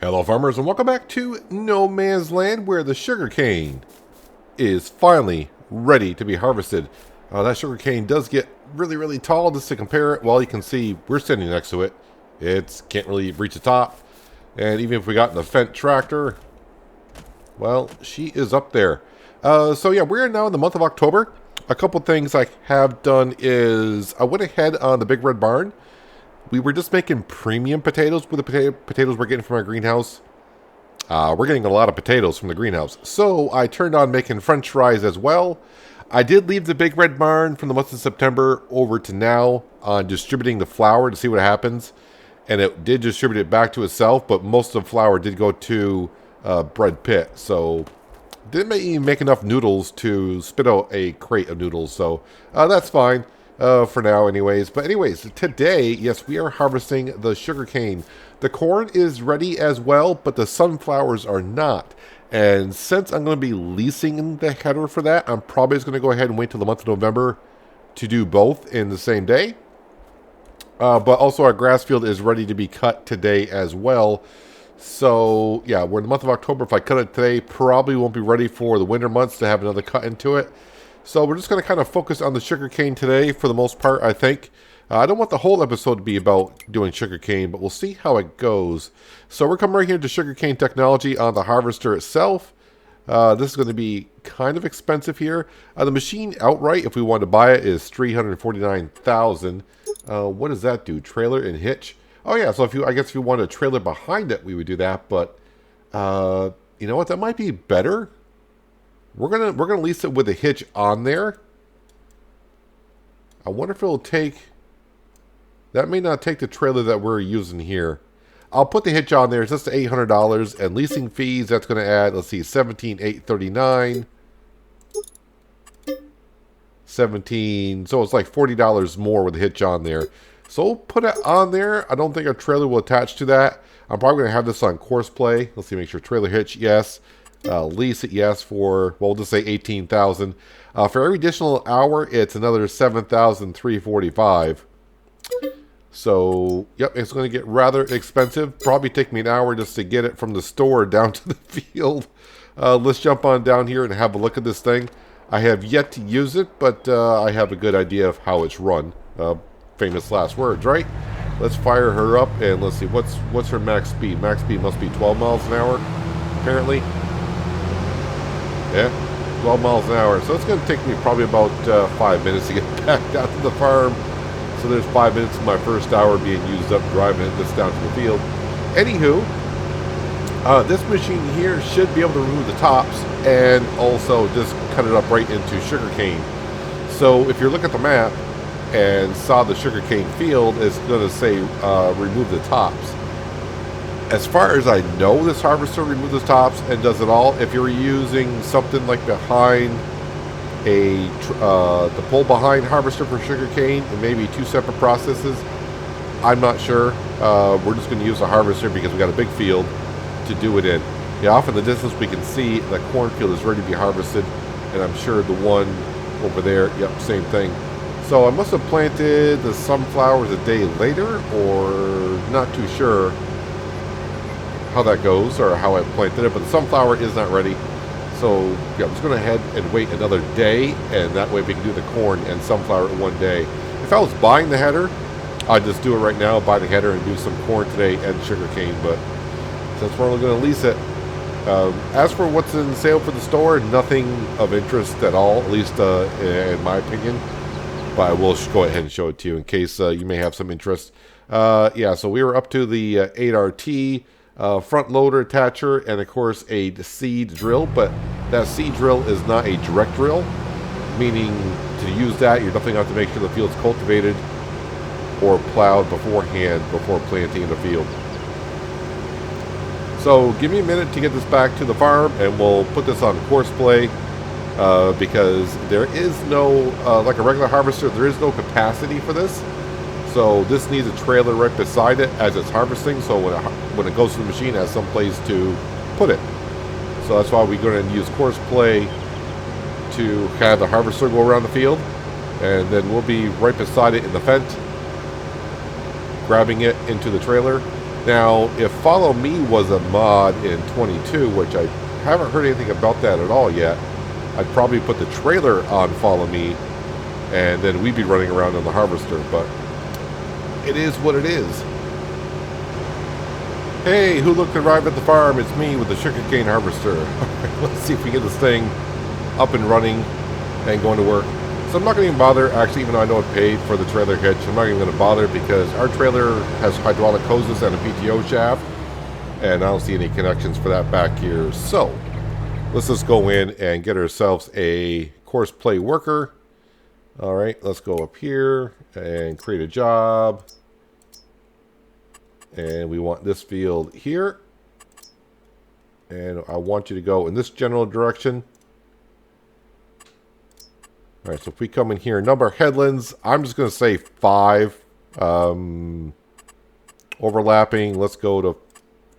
Hello farmers and welcome back to No Man's Land, where the sugarcane is finally ready to be harvested. That sugarcane does get really tall. Just to compare it, well, you can see we're standing next to it. It can't really reach the top. And even if we got the Fendt tractor, well, she is up there. So yeah, we're now in the month of October. A couple things I have done is I went ahead on the Big Red Barn. We were just making premium potatoes with the potatoes we're getting from our greenhouse. We're getting a lot of potatoes from the greenhouse. So I turned on making French fries as well. I did leave the Big Red Barn from the month of September over to now on distributing the flour to see what happens. And it did distribute it back to itself, but most of the flour did go to Bread Pit. So didn't even make enough noodles to spit out a crate of noodles. So that's fine. For now anyways. But anyways, today, yes, we are harvesting the sugarcane. The corn is ready as well, but the sunflowers are not. And since I'm going to be leasing the header for that, I'm probably just going to go ahead and wait till the month of November to do both in the same day. But also our grass field is ready to be cut today as well. So yeah, we're in the month of October. If I cut it today, probably won't be ready for the winter months to have another cut into it. So we're just going to kind of focus on the sugarcane today for the most part, I think. I don't want the whole episode to be about doing sugarcane, but we'll see how it goes. So we're coming right here to sugarcane technology on the harvester itself. This is going to be kind of expensive here. The machine outright, if we want to buy it, is $349,000. What does that do? Trailer and hitch? Oh yeah, so I guess if you want a trailer behind it, we would do that. But you know what? That might be better. We're gonna lease it with a hitch on there. I wonder if it'll take. That may not take the trailer that we're using here. I'll put the hitch on there. It's just $800, and leasing fees. That's going to add. Let's see, $17,839. 17. So it's like $40 more with the hitch on there. So we'll put it on there. I don't think our trailer will attach to that. I'm probably going to have this on course play. Let's see. Make sure trailer hitch. Yes. Lease it, yes, for, well, we'll just say $18,000. For every additional hour, it's another $7,345. So, yep, it's going to get rather expensive. Probably take me an hour just to get it from the store down to the field. Let's jump on down here and have a look at this thing. I have yet to use it, but I have a good idea of how it's run. Famous last words, right? Let's fire her up and let's see, what's her max speed? Max speed must be 12 miles an hour, apparently. Yeah, 12 miles an hour. So it's going to take me probably about 5 minutes to get back down to the farm. So there's 5 minutes of my first hour being used up driving this down to the field. Anywho, this machine here should be able to remove the tops and also just cut it up right into sugarcane. So if you look at the map and saw the sugarcane field, it's going to say remove the tops. As far as I know, this harvester removes the tops and does it all. If you're using something like behind the pull behind harvester for sugarcane, and maybe two separate processes, I'm not sure. We're just going to use a harvester because we got a big field to do it in. Yeah, off in the distance we can see the cornfield is ready to be harvested, and I'm sure the one over there, yep, same thing. So I must have planted the sunflowers a day later, or not too sure how that goes or how I planted it, but the sunflower is not ready. So yeah, I'm just going to head and wait another day, and that way we can do the corn and sunflower in one day. If I was buying the header, I'd just do it right now, buy the header and do some corn today and sugarcane, but since we're only going to lease it, as for what's in sale for the store, nothing of interest at all, at least in my opinion, but I will go ahead and show it to you in case you may have some interest. Yeah, so we were up to the 8RT front loader attacher, and of course a seed drill, but that seed drill is not a direct drill, meaning to use that you definitely have to make sure the field's cultivated or plowed beforehand before planting in the field. So give me a minute to get this back to the farm and we'll put this on course play, because there is no like a regular harvester, there is no capacity for this. So this needs a trailer right beside it as it's harvesting, so when it goes to the machine, it has some place to put it. So that's why we're going to use course play to have the harvester go around the field, and then we'll be right beside it in the Fendt, grabbing it into the trailer, Now, if Follow Me was a mod in 22, which I haven't heard anything about that at all yet, I'd probably put the trailer on Follow Me, and then we'd be running around on the harvester, but it is what it is. Hey, who looked to arrive at the farm? It's me with the sugarcane harvester. Let's see if we get this thing up and running and going to work. So I'm not going to even bother, actually, even though I know it paid for the trailer hitch, I'm not even going to bother because our trailer has hydraulic hoses and a PTO shaft, and I don't see any connections for that back here. So let's just go in and get ourselves a course play worker. All right, let's go up here and create a job. And we want this field here. And I want you to go in this general direction. All right, so if we come in here, number of headlands, I'm just going to say 5. Overlapping, let's go to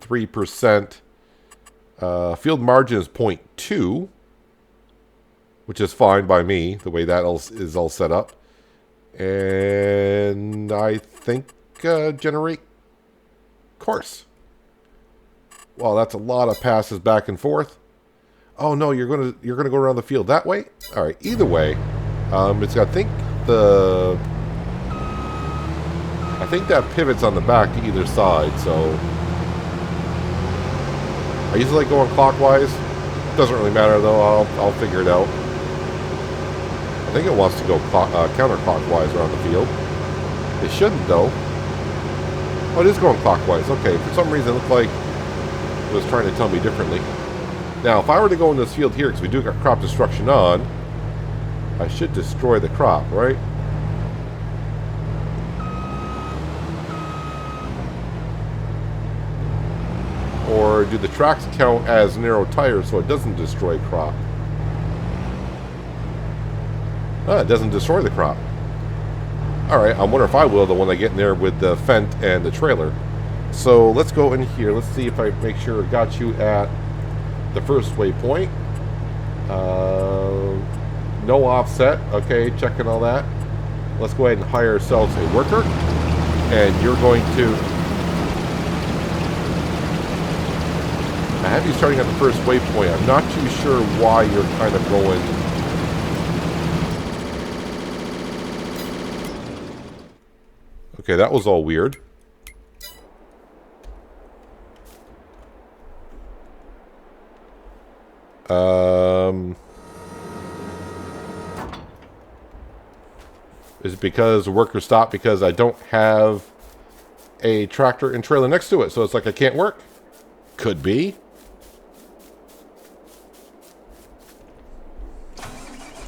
3%. Field margin is 0.2, which is fine by me, the way that is all set up. And I think generate course. Well, that's a lot of passes back and forth. Oh no, you're gonna go around the field that way. All right. Either way, it's I think that pivots on the back to either side. So I usually like going clockwise. Doesn't really matter though. I'll figure it out. I think it wants to go counterclockwise around the field. It shouldn't though. Oh, it is going clockwise. Okay. For some reason, it looked like it was trying to tell me differently. Now, if I were to go in this field here, because we do got crop destruction on, I should destroy the crop, right? Or do the tracks count as narrow tires so it doesn't destroy crop? It doesn't destroy the crop. Alright, I wonder if I will, though, when I get in there with the Fendt and the trailer. So, let's go in here. Let's see if I make sure I got you at the first waypoint. No offset. Okay, checking all that. Let's go ahead and hire ourselves a worker. And you're going to... I have you starting at the first waypoint. I'm not too sure why you're kind of going... Okay, that was all weird. Is it because the worker stopped because I don't have a tractor and trailer next to it, so it's like I can't work? Could be.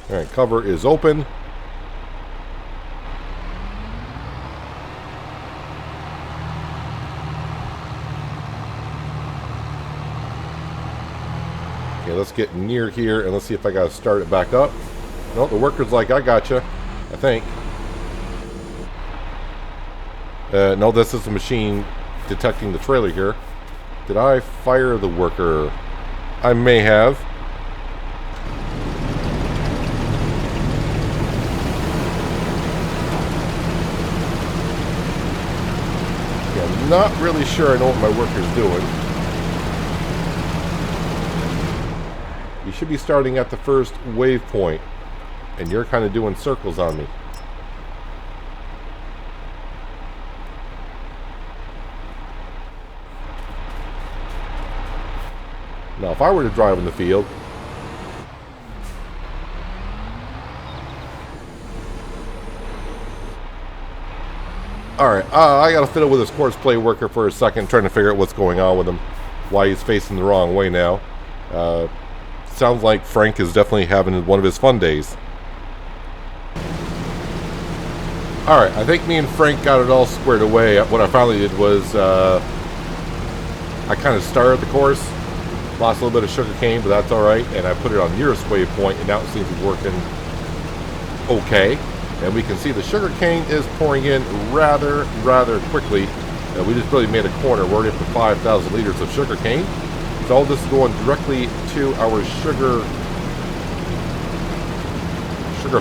Alright, cover is open. Okay, let's get near here and let's see if I gotta start it back up. No, the worker's like, I gotcha, I think. No, this is the machine detecting the trailer here. Did I fire the worker? I may have. Yeah, I'm not really sure I know what my worker's doing. You should be starting at the first waypoint, and you're kind of doing circles on me. Now, if I were to drive in the field, alright, I gotta fiddle with this course play worker for a second, trying to figure out what's going on with him, why he's facing the wrong way now. Sounds like Frank is definitely having one of his fun days. Alright, I think me and Frank got it all squared away. What I finally did was, I kind of started the course, lost a little bit of sugarcane, but that's alright, and I put it on nearest waypoint, and now it seems to be working okay. And we can see the sugarcane is pouring in rather quickly. We just really made a corner. We're already up to 5,000 liters of sugarcane. So all this is going directly to our sugar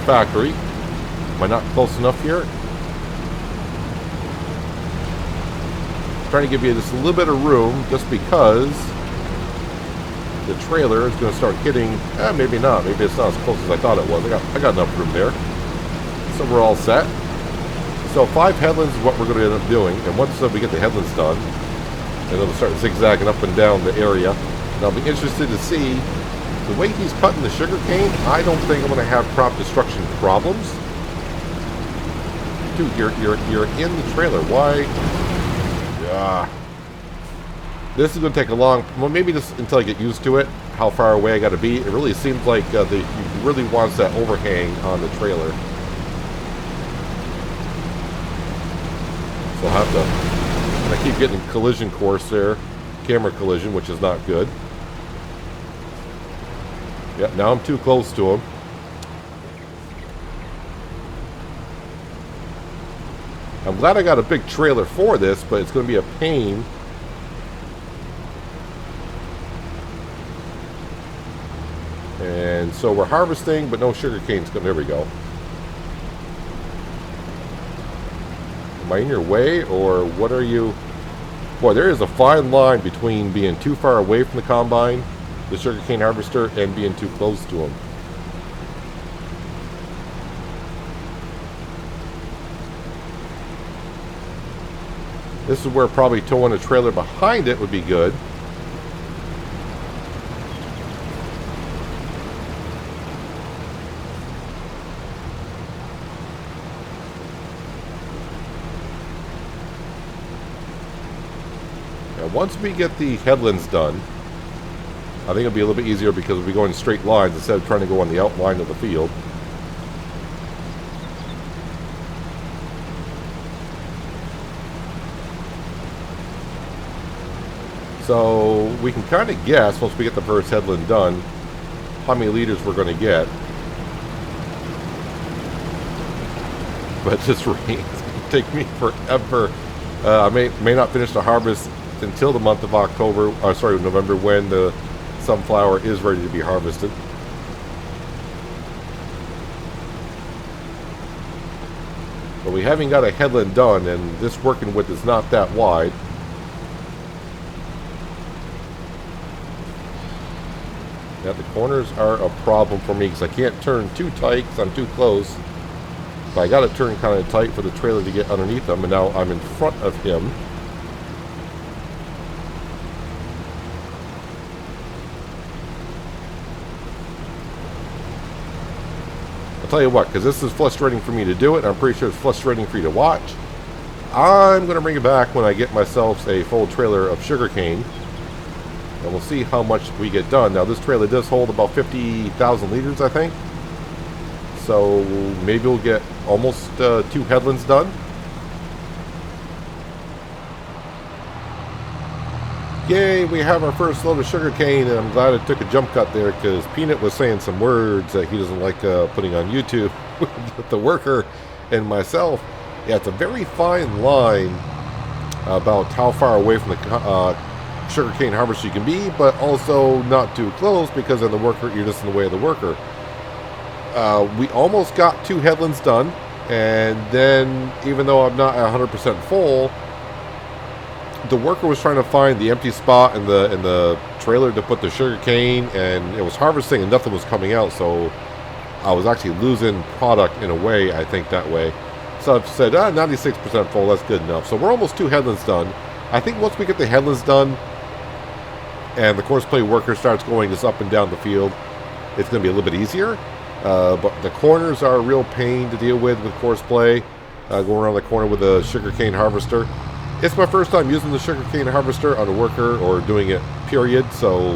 factory. Am I not close enough here? trying to give you just a little bit of room, just because the trailer is going to start hitting. Maybe not. Maybe it's not as close as I thought it was. I got enough room there, so we're all set. So 5 headlands is what we're going to end up doing, and once we get the headlands done, and it'll start zigzagging up and down the area. And I'll be interested to see the way he's cutting the sugarcane. I don't think I'm going to have crop destruction problems. Dude, you're in the trailer. Why? Yeah. This is going to take a long... Well, maybe just until I get used to it, how far away I got to be. It really seems like he really wants that overhang on the trailer. So I'll have to... I keep getting collision course there. Camera collision, which is not good. Yeah, now I'm too close to him. I'm glad I got a big trailer for this, but it's going to be a pain. And so we're harvesting, but no sugar canes. There we go. Am I in your way, or what are you? Boy, there is a fine line between being too far away from the combine, the sugarcane harvester, and being too close to him. This is where probably towing a trailer behind it would be good. Once we get the headlands done, I think it'll be a little bit easier because we'll be going straight lines instead of trying to go on the outline of the field. So we can kind of guess, once we get the first headland done, how many liters we're going to get. But this rain is going to take me forever. I may not finish the harvest until the month of October, November, when the sunflower is ready to be harvested. But we haven't got a headland done, and this working width is not that wide. Now the corners are a problem for me because I can't turn too tight because I'm too close. But I got to turn kind of tight for the trailer to get underneath them, and now I'm in front of him. I'll tell you what, because this is frustrating for me to do it, and I'm pretty sure it's frustrating for you to watch. I'm going to bring it back when I get myself a full trailer of sugarcane, and we'll see how much we get done. Now, this trailer does hold about 50,000 liters, I think. So maybe we'll get almost 2 headlands done. Yay, we have our first load of sugarcane, and I'm glad I took a jump cut there because Peanut was saying some words that he doesn't like putting on YouTube with the worker and myself. Yeah, it's a very fine line about how far away from the sugarcane harvester you can be, but also not too close because of the worker, you're just in the way of the worker. We almost got 2 headlands done, and then even though I'm not 100% full, the worker was trying to find the empty spot in the trailer to put the sugar cane, and it was harvesting and nothing was coming out, so I was actually losing product in a way, I think, that way. So I've said, 96% full, that's good enough. So we're almost 2 headlands done. I think once we get the headlands done and the course play worker starts going just up and down the field, it's going to be a little bit easier. But the corners are a real pain to deal with course play, going around the corner with a sugarcane harvester. It's my first time using the sugarcane harvester on a worker or doing it, period. So,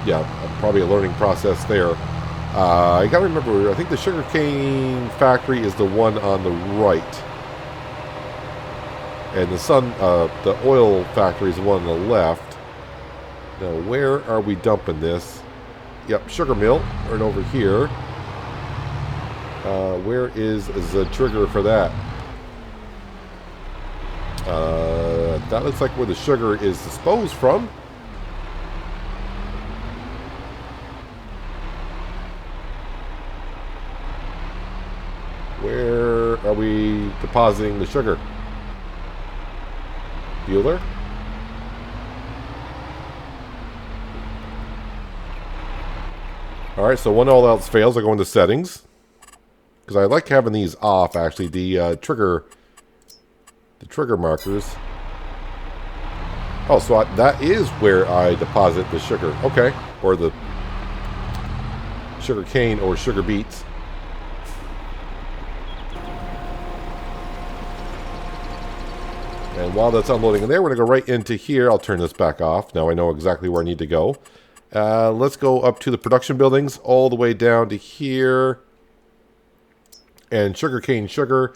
yeah, probably a learning process there. I gotta remember, I think the sugarcane factory is the one on the right. And the oil factory is the one on the left. Now, where are we dumping this? Yep, sugar mill, right over here. Where is the trigger for that? That looks like where the sugar is disposed from. Where are we depositing the sugar? Bueller? Alright, so when all else fails, I go into settings. Because I like having these off, actually, the trigger markers. Oh, so that is where I deposit the sugar. Okay. Or the sugar cane or sugar beets. And while that's unloading in there, we're going to go right into here. I'll turn this back off. Now I know exactly where I need to go. Let's go up to the production buildings, all the way down to here. And sugarcane sugar.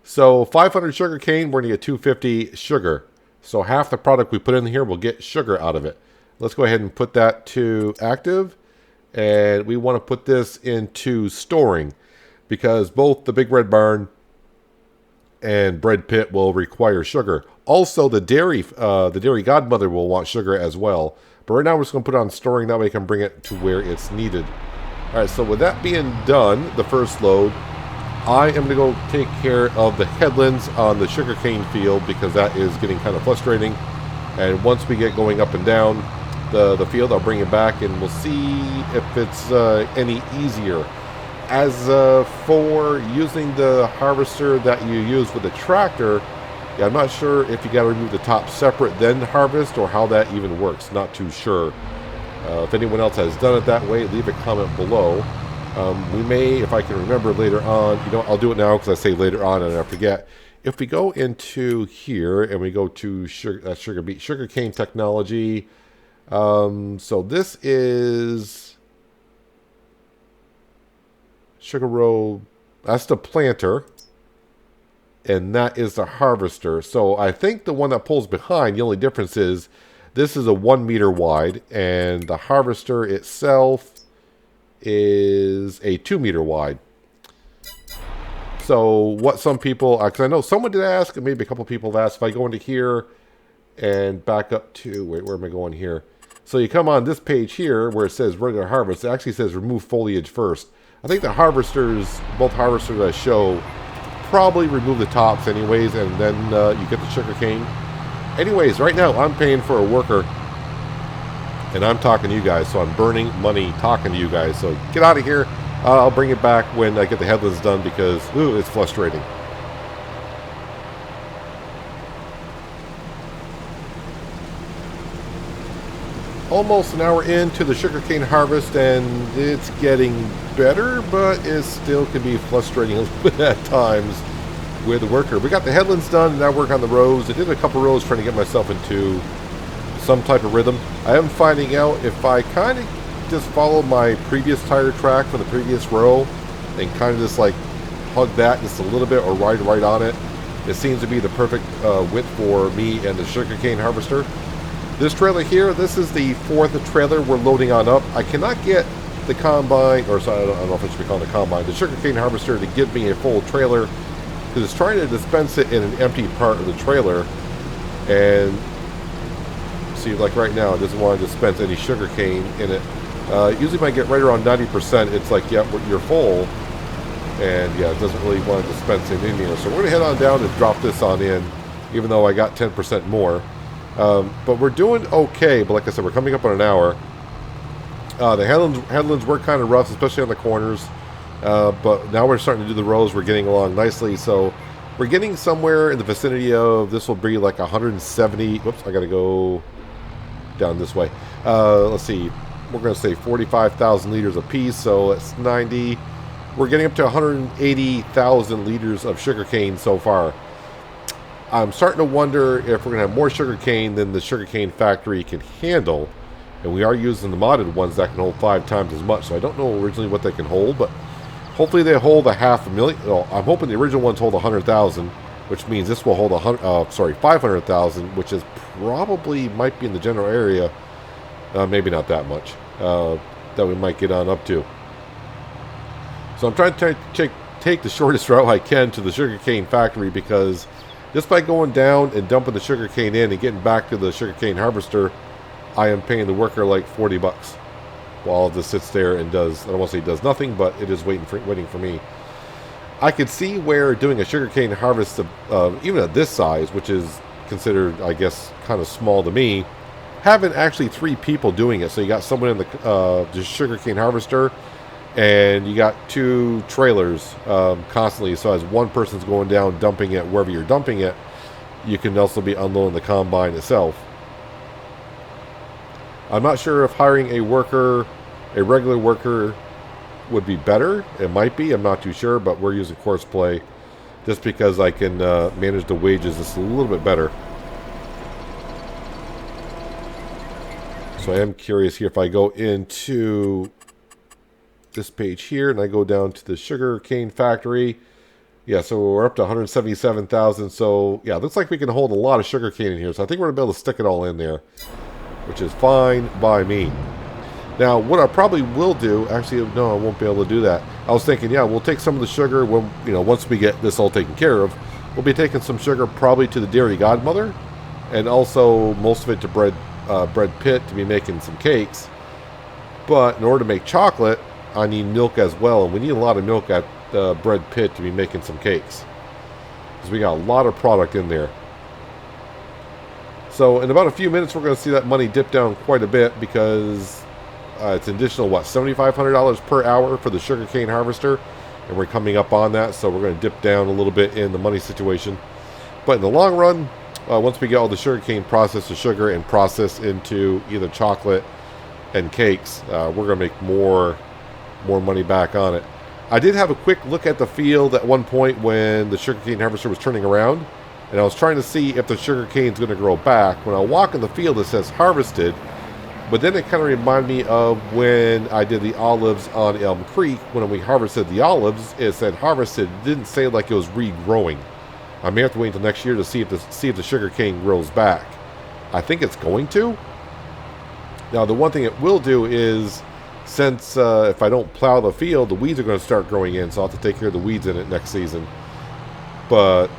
So 500 sugarcane, we're going to get 250 sugar. So half the product we put in here, we'll get sugar out of it. Let's go ahead and put that to active. And we want to put this into storing, because both the Big Red Barn and Bread Pit will require sugar. Also, the dairy godmother will want sugar as well. But right now, we're just going to put it on storing. That way, I can bring it to where it's needed. All right, so with that being done, the first load, I am going to go take care of the headlands on the sugarcane field, because that is getting kind of frustrating. And once we get going up and down the field, I'll bring it back and we'll see if it's any easier. As for using the harvester that you use with the tractor, yeah, I'm not sure if you got to remove the top separate then harvest, or how that even works. Not too sure. If anyone else has done it that way, leave a comment below. We may, if I can remember later on, I'll do it now because I say later on and I forget. If we go into here and we go to sugarcane technology, so this is sugar row. That's the planter, and that is the harvester. So I think the one that pulls behind, the only difference is this is a 1 meter wide, and the harvester itself is a 2 meter wide. So what some people, because I know someone did ask, and maybe a couple people have asked, if I go into here and back up to, wait, where am I going here? So you come on this page here where it says regular harvest. It actually says remove foliage first. I think the harvesters, both harvesters I show, probably remove the tops anyways, and then you get the sugar cane. Anyways, right now I'm paying for a worker, and I'm talking to you guys, so I'm burning money talking to you guys. So get out of here. I'll bring it back when I get the headlands done, because it's frustrating. Almost an hour into the sugarcane harvest, and it's getting better, but it still can be frustrating at times with the worker. We got the headlands done, and now work on the rows. I did a couple rows trying to get myself into some type of rhythm. I am finding out if I kind of just follow my previous tire track from the previous row and kind of just like hug that just a little bit or ride right on it, it seems to be the perfect width for me and the sugarcane harvester. This trailer here, this is the fourth trailer we're loading on up. I cannot get the combine, or sorry, I don't know if it should be called a combine, the sugarcane harvester to give me a full trailer, because it's trying to dispense it in an empty part of the trailer. And see, like right now, it doesn't want to dispense any sugarcane in it. Usually when I get right around 90%, it's like, yeah, you're full. And yeah, it doesn't really want to dispense it in here. So we're going to head on down and drop this on in, even though I got 10% more. But we're doing okay. But like I said, we're coming up on an hour. The headlands were kind of rough, especially on the corners. But now we're starting to do the rows. We're getting along nicely. So we're getting somewhere in the vicinity of, this will be like 170. Whoops, I got to go down this way. Let's see. We're going to say 45,000 liters a piece. So it's 90. We're getting up to 180,000 liters of sugarcane so far. I'm starting to wonder if we're going to have more sugarcane than the sugarcane factory can handle. And we are using the modded ones that can hold 5 times as much. So I don't know originally what they can hold, but hopefully they hold 500,000. Well, I'm hoping the original ones hold 100,000, which means this will hold 500,000, which is probably might be in the general area. Maybe not that much that we might get on up to. So I'm trying to take the shortest route I can to the sugarcane factory, because just by going down and dumping the sugarcane in and getting back to the sugarcane harvester, I am paying the worker like 40 bucks while this sits there and does, I don't want to say does nothing, but it is waiting for me. I could see where doing a sugarcane harvest, even at this size, which is considered, I guess, kind of small to me, having actually 3 people doing it. So you got someone in the sugarcane harvester, and you got 2 trailers constantly. So as one person's going down dumping it wherever you're dumping it, you can also be unloading the combine itself. I'm not sure if hiring a regular worker, would be better. It might be. I'm not too sure, but we're using Courseplay just because I can manage the wages just a little bit better. So I am curious here if I go into this page here and I go down to the sugarcane factory. Yeah, so we're up to 177,000. So yeah, looks like we can hold a lot of sugarcane in here. So I think we're gonna be able to stick it all in there, which is fine by me. Now, what I probably will do, actually, no, I won't be able to do that. I was thinking, yeah, we'll take some of the sugar when, once we get this all taken care of. We'll be taking some sugar probably to the dairy godmother, and also most of it to bread pit to be making some cakes. But in order to make chocolate, I need milk as well, and we need a lot of milk at the bread pit to be making some cakes, because we got a lot of product in there. So in about a few minutes, we're going to see that money dip down quite a bit, because it's an additional, $7,500 per hour for the sugarcane harvester, and we're coming up on that, so we're going to dip down a little bit in the money situation. But in the long run, once we get all the sugarcane processed to sugar and processed into either chocolate and cakes, we're going to make more money back on it. I did have a quick look at the field at one point when the sugarcane harvester was turning around, and I was trying to see if the sugarcane is going to grow back. When I walk in the field, it says harvested. But then it kind of reminded me of when I did the olives on Elm Creek. When we harvested the olives, it said harvested. It didn't say like it was regrowing. I may have to wait until next year to see if the sugar cane grows back. I think it's going to. Now, the one thing it will do is, since if I don't plow the field, the weeds are going to start growing in, so I'll have to take care of the weeds in it next season. But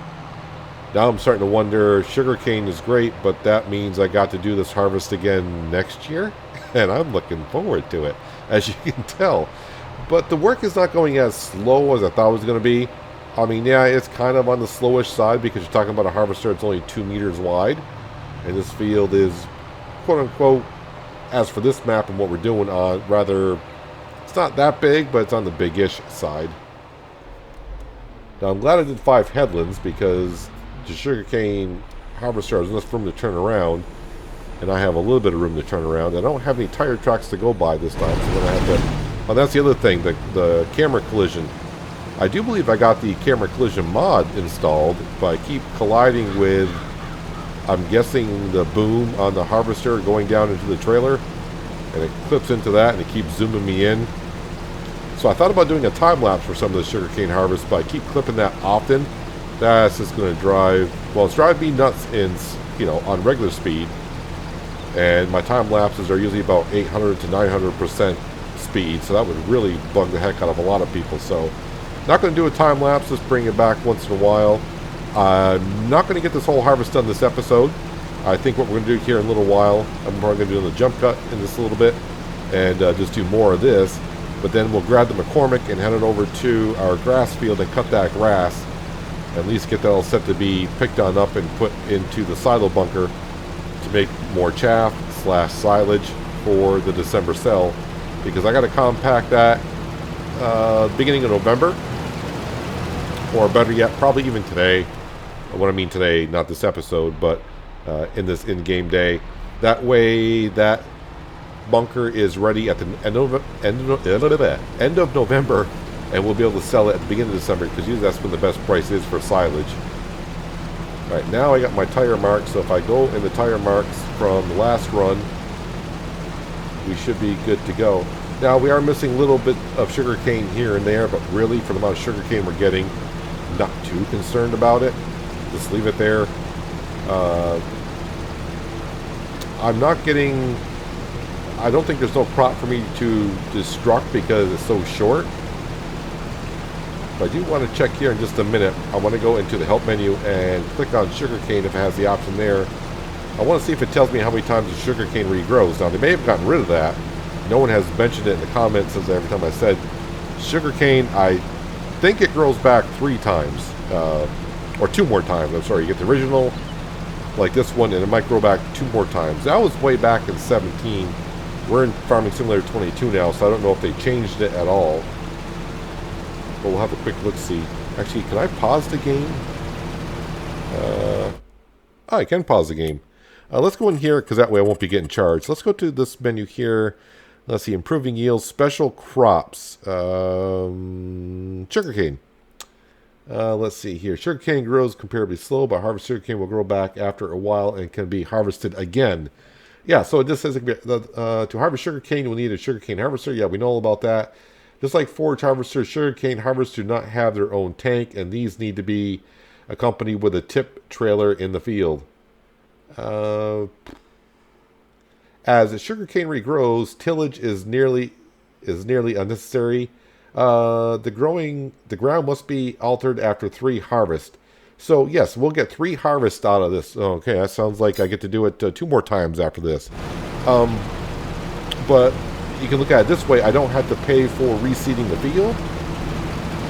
now I'm starting to wonder, sugarcane is great, but that means I got to do this harvest again next year, and I'm looking forward to it, as you can tell. But the work is not going as slow as I thought it was going to be. I mean, yeah, it's kind of on the slowish side, because you're talking about a harvester that's only 2 meters wide, and this field is, quote-unquote, as for this map and what we're doing on, it's not that big, but it's on the big-ish side. Now, I'm glad I did 5 headlands, because the sugarcane harvester has enough room to turn around, and I have a little bit of room to turn around. I don't have any tire tracks to go by this time, so then I have to... Oh, that's the other thing, the camera collision. I do believe I got the camera collision mod installed, but I keep colliding with, I'm guessing, the boom on the harvester going down into the trailer, and it clips into that, and it keeps zooming me in. So I thought about doing a time lapse for some of the sugarcane harvest, but I keep clipping that often. That's just going to it's driving me nuts on regular speed. And my time lapses are usually about 800 to 900% speed, so that would really bug the heck out of a lot of people. So not going to do a time lapse, just bring it back once in a while. I'm not going to get this whole harvest done this episode. I think what we're going to do here in a little while, I'm probably going to do the jump cut in this a little bit, and just do more of this. But then we'll grab the McCormick and head it over to our grass field and cut that grass. At least get that all set to be picked on up and put into the silo bunker to make more chaff / silage for the December sell, because I got to compact that beginning of November, or better yet, probably even today. What I mean today, not this episode, but in this in-game day. That way, that bunker is ready at the end of November, and we'll be able to sell it at the beginning of December, because usually that's when the best price is for silage. Alright, now I got my tire marks, so if I go in the tire marks from the last run, we should be good to go. Now, we are missing a little bit of sugarcane here and there, but really, for the amount of sugarcane we're getting, not too concerned about it. Just leave it there. I'm not getting... I don't think there's no crop for me to destruct because it's so short. But I do want to check here in just a minute. I want to go into the help menu and click on sugarcane if it has the option there. I want to see if it tells me how many times the sugarcane regrows. Now, they may have gotten rid of that. No one has mentioned it in the comments since every time I said sugarcane. I think it grows back 3 times. Or 2 more times. I'm sorry. You get the original like this one, and it might grow back 2 more times. That was way back in 17. We're in Farming Simulator 22 now, so I don't know if they changed it at all. But we'll have a quick look-see. Actually, can I pause the game? I can pause the game. Let's go in here, because that way I won't be getting charged. Let's go to this menu here. Let's see, improving yields, special crops. Sugarcane. Let's see here. Sugarcane grows comparably slow, but harvest sugarcane will grow back after a while and can be harvested again. Yeah, so it just says to harvest sugarcane, we'll need a sugarcane harvester. Yeah, we know all about that. Just like forage harvesters, sugarcane harvesters do not have their own tank, and these need to be accompanied with a tip trailer in the field. As the sugarcane regrows, tillage is nearly unnecessary. The ground must be altered after 3 harvests. So yes, we'll get 3 harvests out of this. Okay, that sounds like I get to do it 2 more times after this. But you can look at it this way. I don't have to pay for reseeding the field.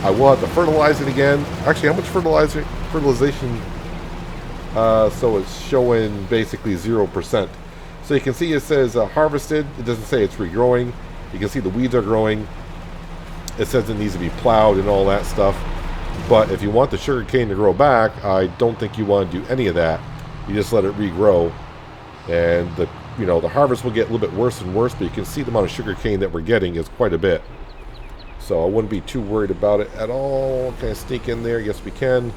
I will have to fertilize it again. Actually, how much fertilization? So it's showing basically 0%. So you can see it says harvested. It doesn't say it's regrowing. You can see the weeds are growing. It says it needs to be plowed and all that stuff. But if you want the sugarcane to grow back, I don't think you want to do any of that. You just let it regrow. And the harvest will get a little bit worse and worse, but you can see the amount of sugarcane that we're getting is quite a bit. So I wouldn't be too worried about it at all. Can I sneak in there? Yes, we can.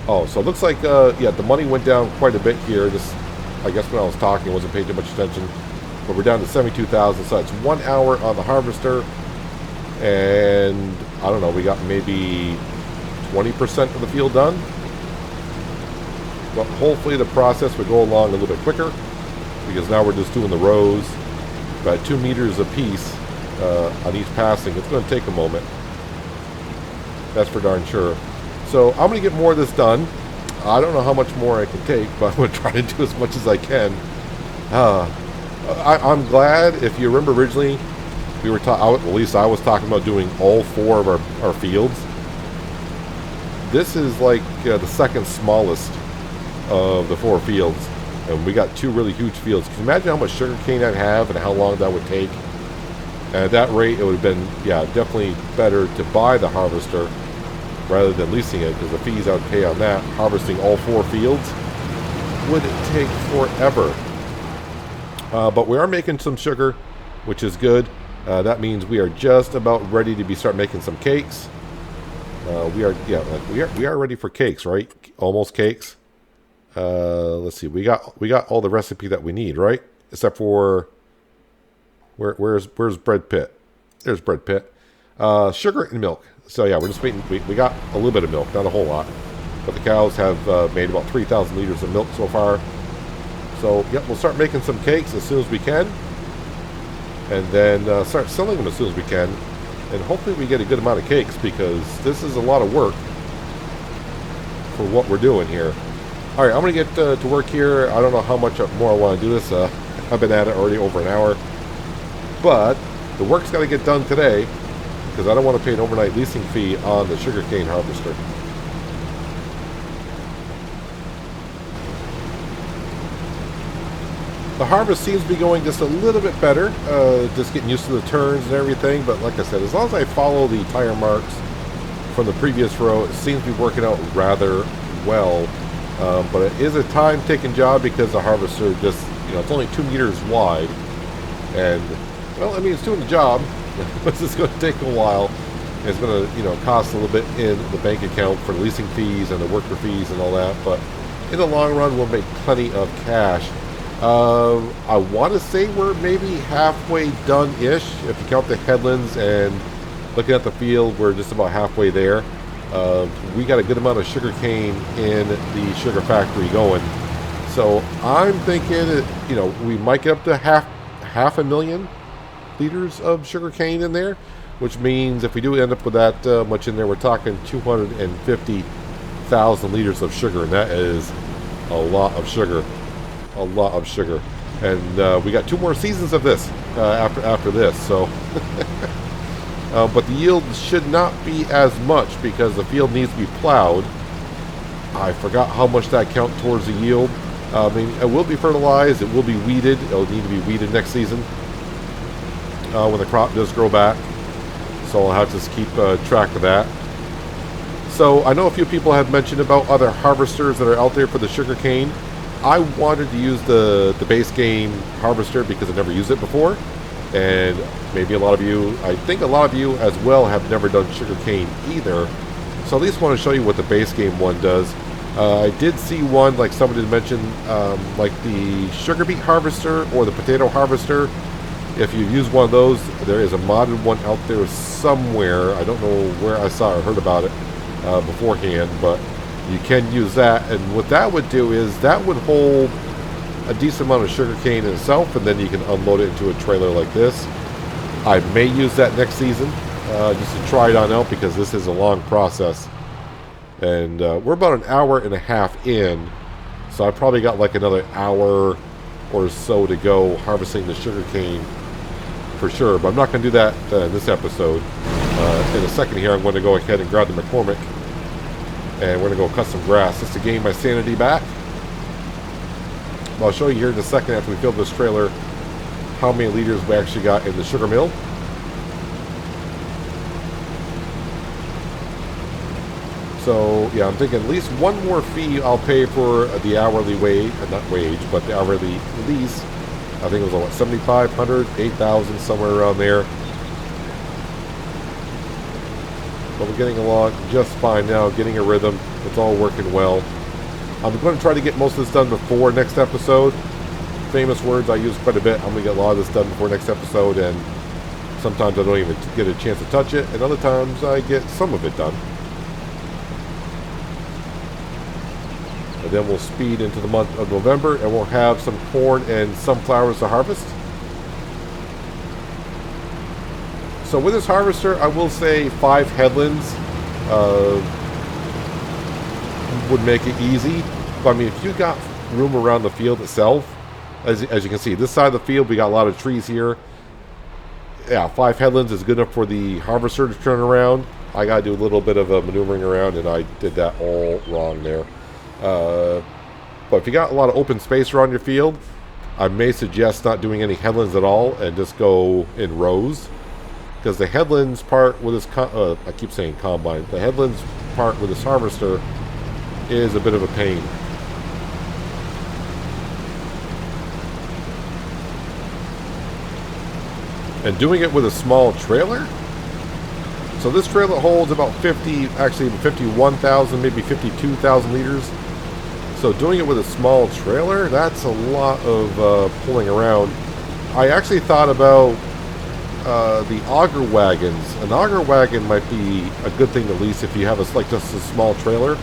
Oh, so it looks like, yeah, the money went down quite a bit here. This, I guess when I was talking, I wasn't paying too much attention. But we're down to 72,000, so it's 1 hour on the harvester. And, I don't know, we got maybe 20% of the field done. But hopefully the process would go along a little bit quicker, because now we're just doing the rows. About 2 meters apiece on each passing. It's going to take a moment. That's for darn sure. So I'm going to get more of this done. I don't know how much more I can take, but I'm going to try to do as much as I can. I'm glad. If you remember originally, we were at least I was talking about doing all 4 of our fields. This is like the second smallest of the 4 fields, and we got 2 really huge fields. Can you imagine how much sugarcane I'd have and how long that would take? And at that rate, it would have been, yeah, definitely better to buy the harvester rather than leasing it, because the fees I would pay on that, harvesting all 4 fields, would take forever. But we are making some sugar, which is good. That means we are just about ready to start making some cakes. We are ready for cakes, right? Almost cakes. Let's see. We got all the recipe that we need, right? Except for where's Bread Pit? There's Bread Pit. Sugar and milk. So yeah, we're just waiting. We got a little bit of milk, not a whole lot, but the cows have made about 3,000 liters of milk so far. So yep, we'll start making some cakes as soon as we can, and then start selling them as soon as we can, and hopefully we get a good amount of cakes, because this is a lot of work for what we're doing here. All right, I'm gonna get to work here. I don't know how much more I want to do this. I've been at it already over an hour, but the work's got to get done today, because I don't want to pay an overnight leasing fee on the sugarcane harvester. The harvest seems to be going just a little bit better, just getting used to the turns and everything, but like I said, as long as I follow the tire marks from the previous row, it seems to be working out rather well. But it is a time-taking job, because the harvester just, it's only 2 meters wide, and, well, I mean, it's doing the job. But it's going to take a while. It's going to, cost a little bit in the bank account for the leasing fees and the worker fees and all that. But in the long run, we'll make plenty of cash. I want to say we're maybe halfway done-ish. If you count the headlands and looking at the field, we're just about halfway there. We got a good amount of sugarcane in the sugar factory going. So I'm thinking, we might get up to half a million liters of sugarcane in there, which means if we do end up with that much in there, we're talking 250,000 liters of sugar, and that is a lot of sugar. And we got 2 more seasons of this after this, so but the yield should not be as much because the field needs to be plowed. I forgot how much that counts towards the yield. I mean, it will be fertilized, it will be weeded. It'll need to be weeded next season when the crop does grow back. So I'll have to just keep track of that. So I know a few people have mentioned about other harvesters that are out there for the sugarcane. I wanted to use the base game harvester because I've never used it before. And maybe a lot of you, I think a lot of you as well, have never done sugarcane either. So at least want to show you what the base game one does. I did see one, like someone did mention, like the sugar beet harvester or the potato harvester. If you use one of those, there is a modded one out there somewhere. I don't know where I saw or heard about it beforehand, but you can use that. And what that would do is that would hold a decent amount of sugarcane in itself, and then you can unload it into a trailer like this. I may use that next season just to try it on out because this is a long process. And we're about an hour and a half in, so I probably got like another hour or so to go harvesting the sugarcane for sure. But I'm not going to do that in this episode. In a second here, I'm going to go ahead and grab the McCormick, and we're going to go cut some grass just to gain my sanity back. I'll show you here in a second after we fill this trailer how many liters we actually got in the sugar mill. So yeah, I'm thinking at least one more fee I'll pay for the hourly wage, not wage, but the hourly lease. I think it was what, 7,500, 8,000, somewhere around there. But we're getting along just fine now, getting a rhythm. It's all working well. I'm going to try to get most of this done before next episode. Famous words I use quite a bit. I'm going to get a lot of this done before next episode, and sometimes I don't even get a chance to touch it, and other times I get some of it done. And then we'll speed into the month of November, and we'll have some corn and sunflowers to harvest. So with this harvester, I will say 5 headlands would make it easy. But I mean, if you got room around the field itself, as you can see, this side of the field, we got a lot of trees here. Yeah, 5 headlands is good enough for the harvester to turn around. I got to do a little bit of a maneuvering around, and I did that all wrong there. But if you got a lot of open space around your field, I may suggest not doing any headlands at all and just go in rows. Because the headlands part with this, I keep saying combine, the headlands part with this harvester is a bit of a pain. And doing it with a small trailer. So this trailer holds about 51,000, maybe 52,000 liters. So doing it with a small trailer, that's a lot of pulling around. I actually thought about the auger wagons. An auger wagon might be a good thing to lease if you have like just a small trailer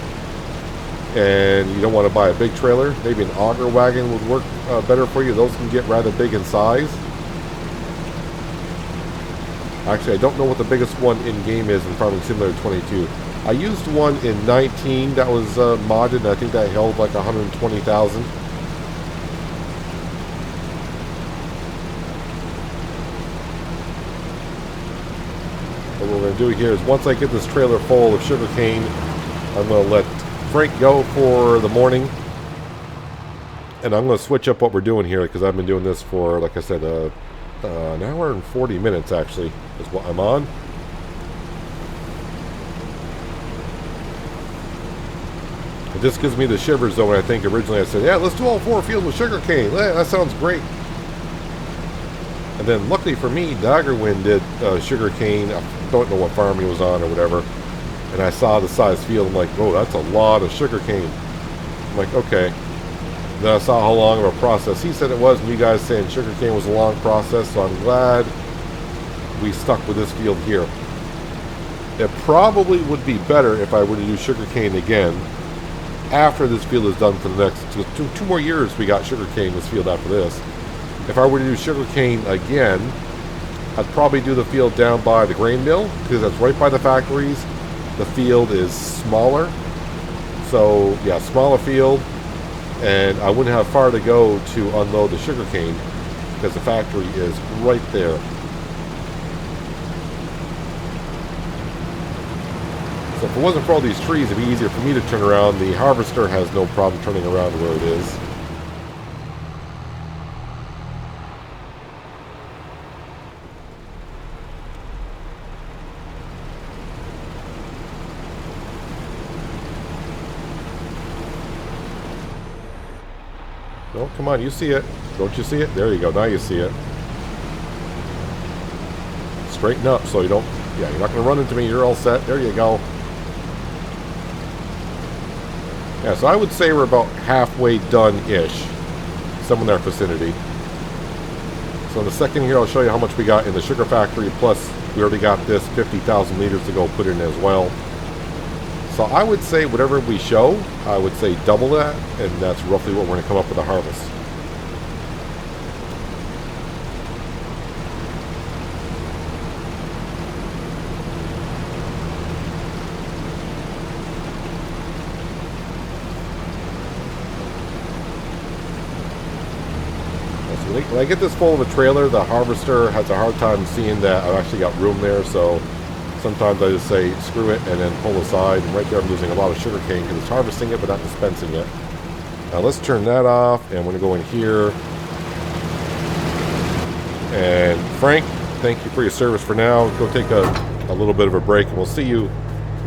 and you don't want to buy a big trailer. Maybe an auger wagon would work better for you. Those can get rather big in size. Actually, I don't know what the biggest one in game is in Farming Simulator 22. I used one in 19 that was modded, and I think that held like 120,000. What we're going to do here is once I get this trailer full of sugarcane, I'm going to let Frank go for the morning. And I'm going to switch up what we're doing here because I've been doing this for, like I said, an hour and 40 minutes actually is what I'm on. It just gives me the shivers though when I think originally I said, yeah, let's do all 4 fields with sugarcane. Yeah, that sounds great. And then luckily for me, Daggerwind did sugarcane. I don't know what farm he was on or whatever. And I saw the size field. I'm like, oh, that's a lot of sugarcane. I'm like, okay. Then I saw how long of a process he said it was, and you guys saying sugarcane was a long process, so I'm glad we stuck with this field here. It probably would be better if I were to do sugarcane again after this field is done for the next 2 more years. We got sugarcane in this field after this. If I were to do sugarcane again, I'd probably do the field down by the grain mill because that's right by the factories. The field is smaller, so yeah, smaller field. And I wouldn't have far to go to unload the sugarcane because the factory is right there. If it wasn't for all these trees, it'd be easier for me to turn around. The harvester has no problem turning around where it is. No, come on, you see it. Don't you see it? There you go, now you see it. Straighten up so you don't... Yeah, you're not going to run into me. You're all set. There you go. Yeah, so I would say we're about halfway done-ish. Some in our vicinity. So in a second here, I'll show you how much we got in the sugar factory. Plus, we already got this 50,000 liters to go put in as well. So I would say whatever we show, I would say double that. And that's roughly what we're going to come up with a harvest. When I get this full of a trailer, the harvester has a hard time seeing that I've actually got room there, so sometimes I just say screw it and then pull aside, and right there I'm losing a lot of sugar cane because it's harvesting it but not dispensing it. Now let's turn that off, and we're going to go in here. And Frank, thank you for your service for now. Go take a little bit of a break, and we'll see you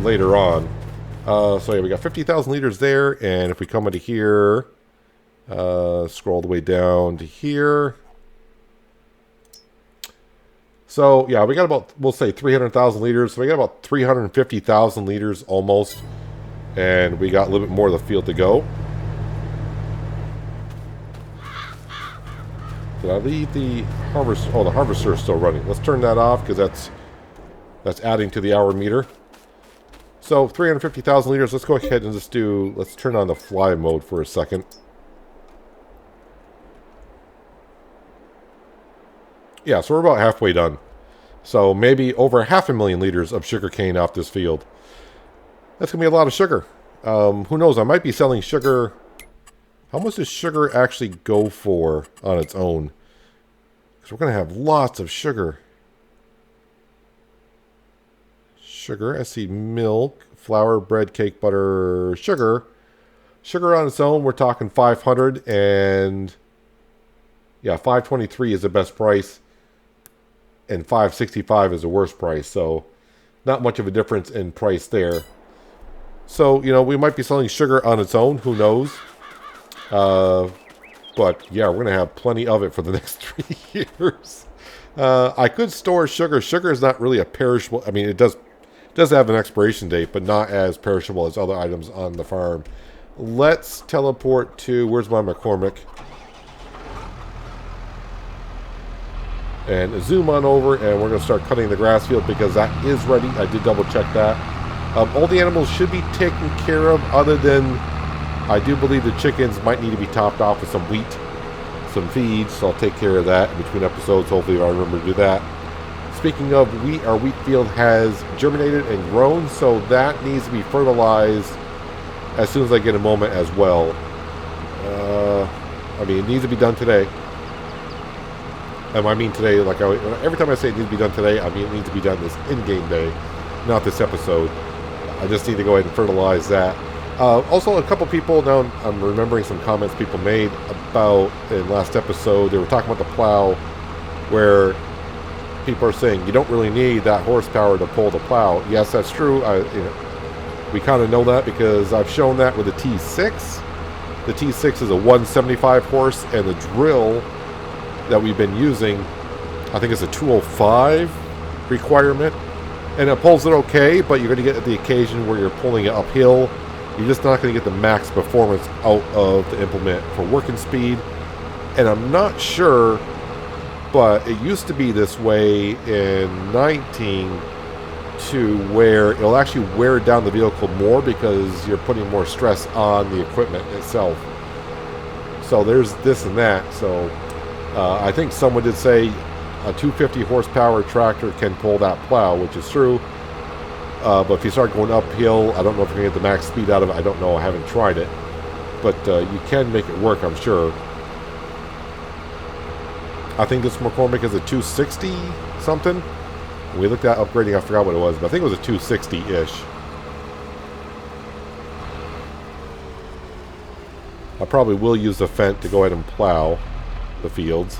later on. So yeah, we got 50,000 liters there, and if we come into here... scroll the way down to here. So yeah, we got about, we'll say 300,000 liters. So we got about 350,000 liters almost, and we got a little bit more of the field to go. Did I leave the harvest? Oh, the harvester is still running. Let's turn that off because that's adding to the hour meter. So 350,000 liters. Let's go ahead and just do. Let's turn on the fly mode for a second. Yeah, so we're about halfway done. So maybe over 500,000 liters of sugarcane off this field. That's going to be a lot of sugar. Who knows? I might be selling sugar. How much does sugar actually go for on its own? Because we're going to have lots of sugar. Sugar, I see milk, flour, bread, cake, butter, sugar. Sugar on its own, we're talking 500, and yeah, 523 is the best price. And 565 is the worst price, so not much of a difference in price there. So, you know, we might be selling sugar on its own, who knows? But yeah, we're going to have plenty of it for the next 3 years. I could store sugar. Sugar is not really a perishable. I mean, it does have an expiration date, but not as perishable as other items on the farm. Let's teleport to, where's my McCormick? And zoom on over, and we're going to start cutting the grass field because that is ready. I did double check that. All the animals should be taken care of, other than I do believe the chickens might need to be topped off with some wheat, some feed, so I'll take care of that in between episodes. Hopefully I remember to do that. Speaking of wheat, our wheat field has germinated and grown, so that needs to be fertilized as soon as I get a moment as well. I mean, it needs to be done today. I mean today, like every time I say it needs to be done today, I mean it needs to be done this in-game day, not this episode. I just need to go ahead and fertilize that. Also, a couple people, now I'm remembering some comments people made about, in last episode, they were talking about the plow, where people are saying you don't really need that horsepower to pull the plow. Yes, that's true. We kind of know that because I've shown that with the T6. The T6 is a 175 horse, and the drill that we've been using, I think it's a 205 requirement, and it pulls it okay, but you're going to get the occasion where you're pulling it uphill. You're just not going to get the max performance out of the implement for working speed. And I'm not sure, but it used to be this way in 19 to where it'll actually wear down the vehicle more because you're putting more stress on the equipment itself. So there's this and that. So I think someone did say a 250 horsepower tractor can pull that plow, which is true. But if you start going uphill, I don't know if you're going to get the max speed out of it. I don't know. I haven't tried it. But you can make it work, I'm sure. I think this McCormick is a 260 something. We looked at upgrading. I forgot what it was, but I think it was a 260-ish. I probably will use the Fent to go ahead and plow the fields.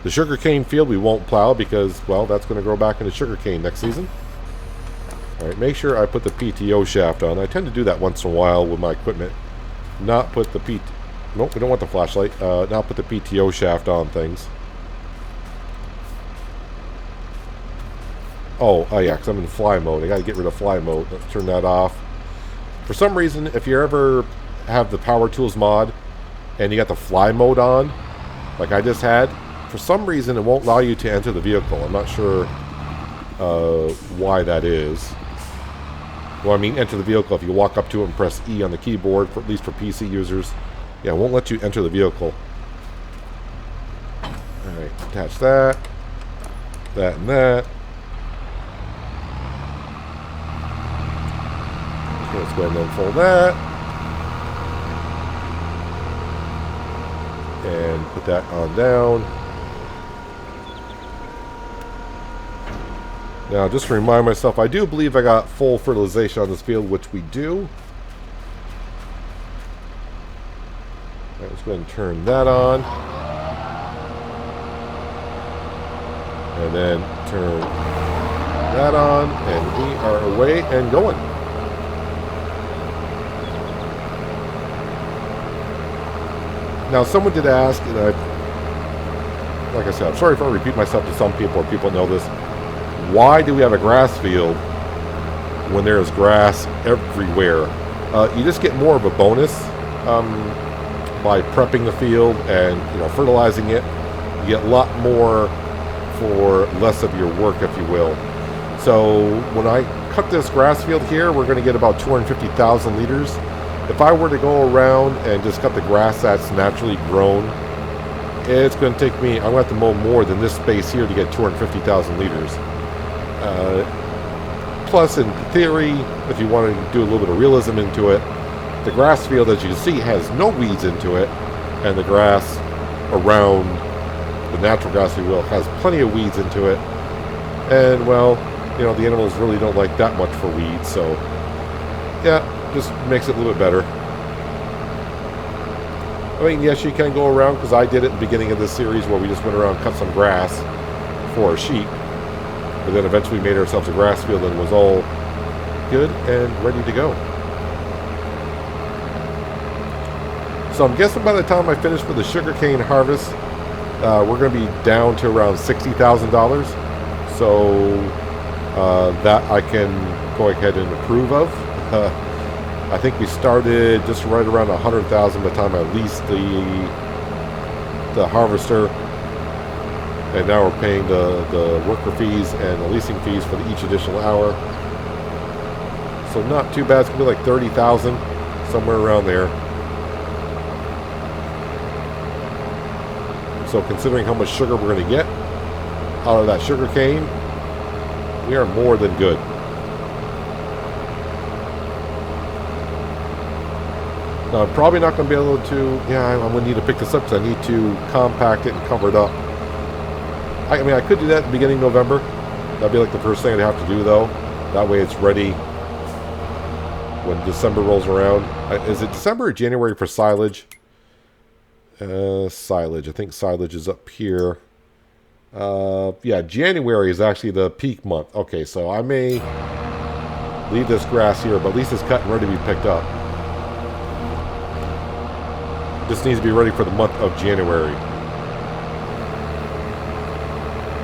The sugarcane field we won't plow because, well, that's going to grow back into sugarcane next season. Alright, make sure I put the PTO shaft on. I tend to do that once in a while with my equipment. Not put the Nope, we don't want the flashlight. Not put the PTO shaft on things. Oh yeah, because I'm in fly mode. I got to get rid of fly mode. Let's turn that off. For some reason, if you ever have the Power Tools mod and you got the fly mode on, like I just had, for some reason it won't allow you to enter the vehicle. I'm not sure why that is. Well, I mean, enter the vehicle if you walk up to it and press E on the keyboard, at least for PC users. Yeah, it won't let you enter the vehicle. Alright, attach that. That and that. Okay, let's go ahead and unfold that. And put that on down. Now, just to remind myself, I do believe I got full fertilization on this field, which we do. Alright, let's go ahead and turn that on. And then turn that on, and we are away and going. Now, someone did ask, and like I said, I'm sorry if I repeat myself to some people, or people know this. Why do we have a grass field when there is grass everywhere? You just get more of a bonus by prepping the field and fertilizing it. You get a lot more for less of your work, if you will. So when I cut this grass field here, we're going to get about 250,000 liters. If I were to go around and just cut the grass that's naturally grown, it's going to take me, I'm going to have to mow more than this space here to get 250,000 liters. Plus, in theory, if you want to do a little bit of realism into it, the grass field, as you can see, has no weeds into it, and the grass around the natural grass, if you will, has plenty of weeds into it. And, well, the animals really don't like that much for weeds, so, yeah, just makes it a little bit better. I mean, yes, you can go around, because I did it at the beginning of this series where we just went around and cut some grass for our sheep. But then eventually made ourselves a grass field and was all good and ready to go. So I'm guessing by the time I finish with the sugarcane harvest, we're going to be down to around $60,000. So that I can go ahead and approve of. I think we started just right around 100,000 by the time I leased the harvester. And now we're paying the worker fees and the leasing fees for each additional hour. So not too bad. It's going to be like 30,000, somewhere around there. So considering how much sugar we're going to get out of that sugar cane, we are more than good. Now I'm probably not going to be able to, I'm going to need to pick this up because I need to compact it and cover it up. I mean, I could do that at the beginning of November. That'd be like the first thing I'd have to do, though. That way it's ready when December rolls around. Is it December or January for silage? Silage. I think silage is up here. Yeah, January is actually the peak month. Okay, so I may leave this grass here, but at least it's cut and ready to be picked up. This needs to be ready for the month of January.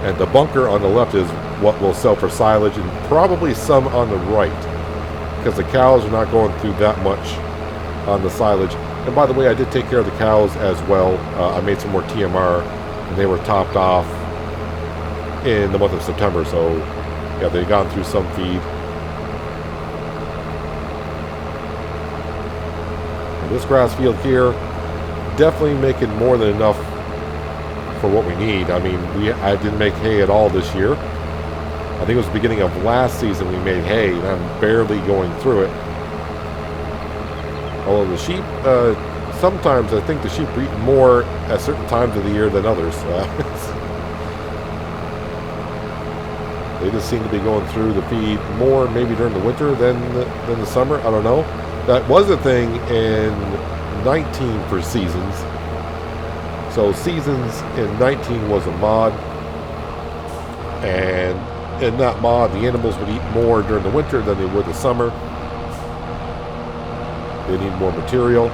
And the bunker on the left is what we'll sell for silage, and probably some on the right, because the cows are not going through that much on the silage. And by the way, I did take care of the cows as well. I made some more TMR, and they were topped off in the month of September. So, yeah, they've gone through some feed. And this grass field here, definitely making more than enough for what we need. I mean, I didn't make hay at all this year. I think it was the beginning of last season we made hay, and I'm barely going through it. Although the sheep, sometimes I think the sheep are eating more at certain times of the year than others. They just seem to be going through the feed more maybe during the winter than the summer. I don't know. That was a thing in 19 for Seasons. So Seasons in 19 was a mod, and in that mod the animals would eat more during the winter than they would the summer. They need more material.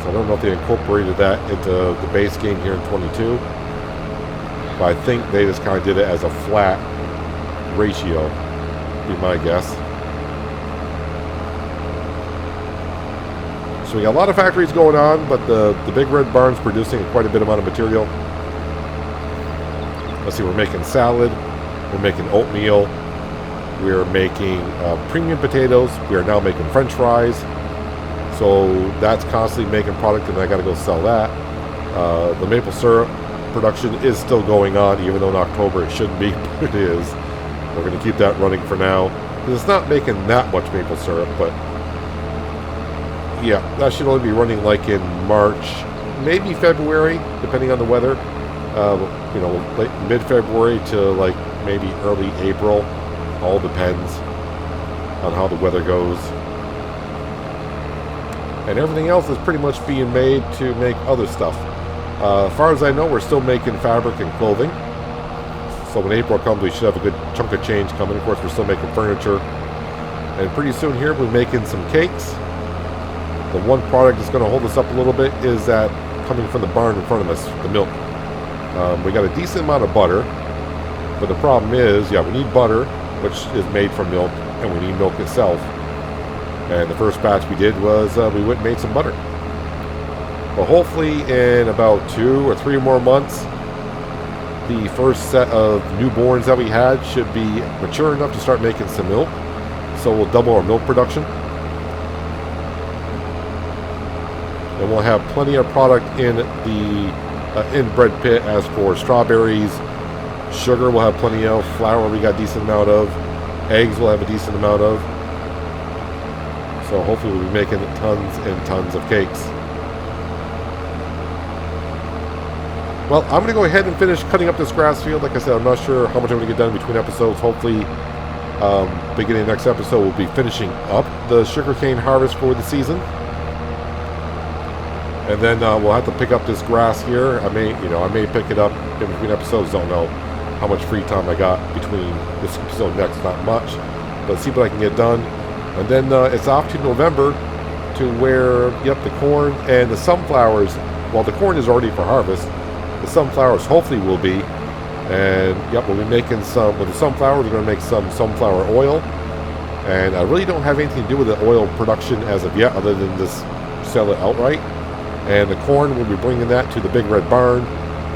So I don't know if they incorporated that into the base game here in 22. But I think they just kind of did it as a flat ratio, be my guess. So we got a lot of factories going on, but the Big Red Barn's producing quite a bit amount of material. Let's see, we're making salad, we're making oatmeal, we're making premium potatoes, we are now making French fries. So that's constantly making product, and I got to go sell that. The maple syrup production is still going on, even though in October it shouldn't be, but it is. We're going to keep that running for now. It's not making that much maple syrup, but yeah, that should only be running like in March, maybe February, depending on the weather. You know, late mid-February to like maybe early April. All depends on how the weather goes. And everything else is pretty much being made to make other stuff. As far as I know, we're still making fabric and clothing. So when April comes, we should have a good chunk of change coming. Of course, we're still making furniture. And pretty soon here, we're making some cakes. The one product that's going to hold us up a little bit is that coming from the barn in front of us, the milk. We got a decent amount of butter. But the problem is, yeah, we need butter, which is made from milk, and we need milk itself. And the first batch we did was we went and made some butter. But hopefully in about 2 or 3 more months, the first set of newborns that we had should be mature enough to start making some milk. So we'll double our milk production. And we'll have plenty of product in the inbred pit as for strawberries. Sugar we'll have plenty of. Flour we got a decent amount of. Eggs we'll have a decent amount of. So hopefully we'll be making tons and tons of cakes. Well, I'm going to go ahead and finish cutting up this grass field. Like I said, I'm not sure how much I'm going to get done between episodes. Hopefully, beginning of next episode, we'll be finishing up the sugarcane harvest for the season. And then we'll have to pick up this grass here. I may pick it up in between episodes. Don't know how much free time I got between this episode and next. Not much, but see what I can get done. And then it's off to November to where, yep, the corn and the sunflowers. Well, the corn is already for harvest. The sunflowers hopefully will be. And yep, we'll be making some, with the sunflowers, we're going to make some sunflower oil. And I really don't have anything to do with the oil production as of yet, other than just sell it outright. And the corn, we'll be bringing that to the Big Red Barn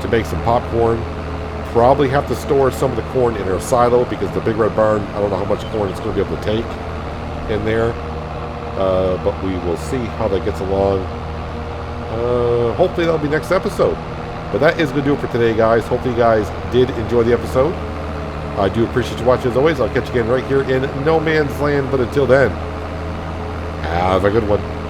to make some popcorn. Probably have to store some of the corn in our silo because the Big Red Barn, I don't know how much corn it's going to be able to take in there. But we will see how that gets along. Hopefully that'll be next episode. But that is going to do it for today, guys. Hopefully you guys did enjoy the episode. I do appreciate you watching as always. I'll catch you again right here in No Man's Land. But until then, have a good one.